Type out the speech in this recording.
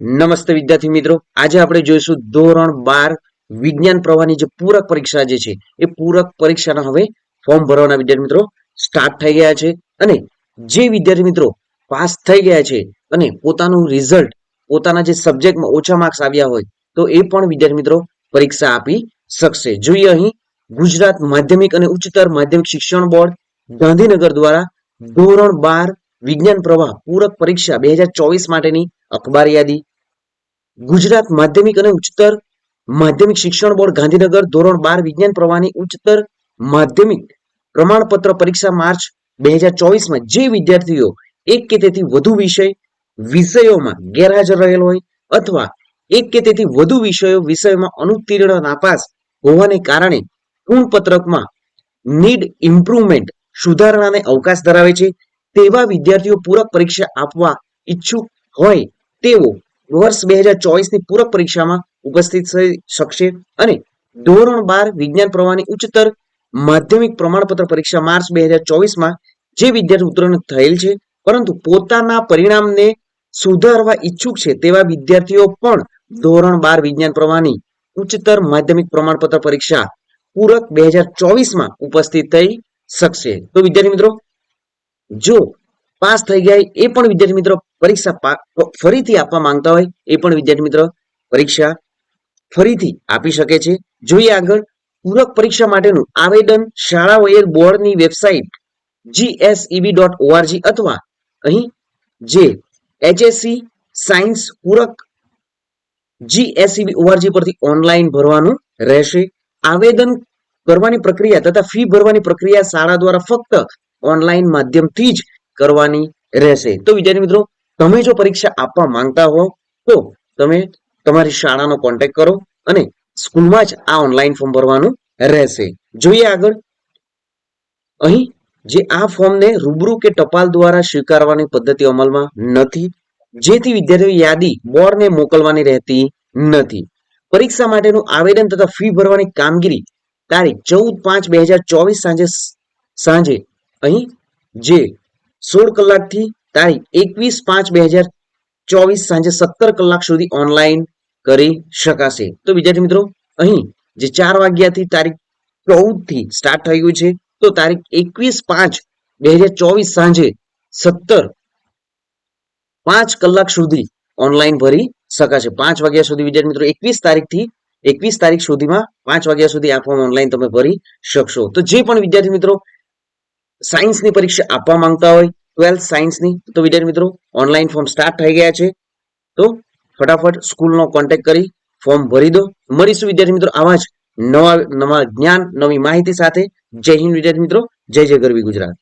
નમસ્તે વિદ્યાર્થી મિત્રો, આજે આપણે જોઈશું ધોરણ 12 વિજ્ઞાન પ્રવાહની જે પૂરક પરીક્ષા જે છે એ પૂરક પરીક્ષાના હવે ફોર્મ ભરવાના વિદ્યાર્થી મિત્રો સ્ટાર્ટ થઈ ગયા છે. અને જે વિદ્યાર્થી મિત્રો પાસ થઈ ગયા છે અને પોતાનું રિઝલ્ટ પોતાના જે સબ્જેક્ટમાં ઓછા માર્ક્સ આવ્યા હોય તો એ પણ વિદ્યાર્થી મિત્રો પરીક્ષા આપી શકશે. જોઈએ અહીં ગુજરાત માધ્યમિક અને ઉચ્ચતર માધ્યમિક શિક્ષણ બોર્ડ ગાંધીનગર દ્વારા ધોરણ 12 વિજ્ઞાન પ્રવાહ પૂરક પરીક્ષા 2024 માટેની અખબાર યાદી. ગુજરાત માધ્યમિક અને ઉચ્ચતર માધ્યમિક શિક્ષણ બોર્ડ ગાંધીનગર ધોરણ 12 વિજ્ઞાન પ્રવાહની ઉચ્ચતર માધ્યમિક પ્રમાણપત્ર પરીક્ષા માર્ચ 2024 જે વિદ્યાર્થીઓ એક કે તેથી વધુ વિષયોમાં ગેરહાજર રહેલ હોય અથવા એક કે તેથી વધુ વિષયોમાં અનુત્તીર્ણ નાપાસ હોવાને કારણે પૂર્ણપત્રકમાં નીડ ઇમ્પ્રુવમેન્ટ સુધારણાને અવકાશ ધરાવે છે તેવા વિદ્યાર્થીઓ પૂરક પરીક્ષા આપવા ઈચ્છુક હોય તેઓ વર્ષ 2024 ની પૂરક પરીક્ષામાં ઉપસ્થિત થઈ શકશે. અને ધોરણ 12 વિજ્ઞાન પ્રવાહની ઉચ્ચતર માધ્યમિક પ્રમાણપત્ર પરીક્ષા માર્ચ 2024 જે વિદ્યાર્થી ઉત્તીર્ણ થયેલ છે પરંતુ પોતાના પરિણામને સુધારવા ઈચ્છુક છે તેવા વિદ્યાર્થીઓ પણ ધોરણ 12 વિજ્ઞાન પ્રવાહની ઉચ્ચતર માધ્યમિક પ્રમાણપત્ર પરીક્ષા પૂરક 2024 ઉપસ્થિત થઈ શકશે. તો વિદ્યાર્થી મિત્રો, જો પાસ થઈ ગયા એ પણ વિદ્યાર્થી મિત્રો પરીક્ષા ફરીથી આપવા માંગતા હોય એ પણ વિદ્યાર્થી મિત્રો પરીક્ષા ફરીથી આપી શકે છે. જોઈએ આગળ, પૂરક પરીક્ષા માટેનું આવેદન શાળાઓએ બોર્ડની વેબસાઇટ GSEB.org અથવા અહીં જે HSC સાયન્સ પૂરક GSEB.org પરથી ઓનલાઈન ભરવાનું રહેશે. આવેદન કરવાની પ્રક્રિયા તથા ફી ભરવાની પ્રક્રિયા શાળા દ્વારા ફક્ત ઓનલાઈન માધ્યમથી જ કરવાની રહેશે. તો વિદ્યાર્થી મિત્રો, તમે જો પરીક્ષા આપવા માંગતા હો તો તમે તમારી શાળાનો કોન્ટેક્ટ કરો અને સ્કૂલમાં જ આ ઓનલાઈન ફોર્મ ભરવાનું રહેશે. જોઈએ આગળ, અહીં જે આ ફોર્મને રૂબરૂ કે ટપાલ દ્વારા સ્વીકારવાની પદ્ધતિ અમલમાં નથી, જેથી વિદ્યાર્થીઓ યાદી બોર્ડને મોકલવાની રહેતી નથી. પરીક્ષા માટેનું આવેદન તથા ફી ભરવાની કામગીરી તારીખ 14/5/2024 સાંજે અહીં જે 16 કલાકથી તારીખ 21/5/2024 સાંજે 17 કલાક સુધી ઓનલાઈન કરી શકાશે. તો વિદ્યાર્થી મિત્રો, અહીં જે 4 વાગ્યાથી તારીખ 14 થી સ્ટાર્ટ થઈ ગયું છે તો તારીખ 21/5/2024 સાંજે 5 કલાક સુધી ઓનલાઈન ભરી શકાશે. 5 વાગ્યા સુધી વિદ્યાર્થી મિત્રો 21 તારીખ સુધીમાં 5 વાગ્યા સુધી આ ફોર્મ ઓનલાઈન તમે ભરી શકશો. તો જે પણ વિદ્યાર્થી મિત્રો સાયન્સની પરીક્ષા આપવા માંગતા હોય 12th સાયન્સની, તો વિદ્યાર્થી મિત્રો ઓનલાઈન ફોર્મ સ્ટાર્ટ થઈ ગયા છે. તો ફટાફટ સ્કૂલનો કોન્ટેક્ટ કરી ફોર્મ ભરી દો. મળીશું વિદ્યાર્થી મિત્રો આવા જ નવા જ્ઞાન નવી માહિતી સાથે. જય હિન્દ વિદ્યાર્થી મિત્રો, જય જય ગરવી ગુજરાત.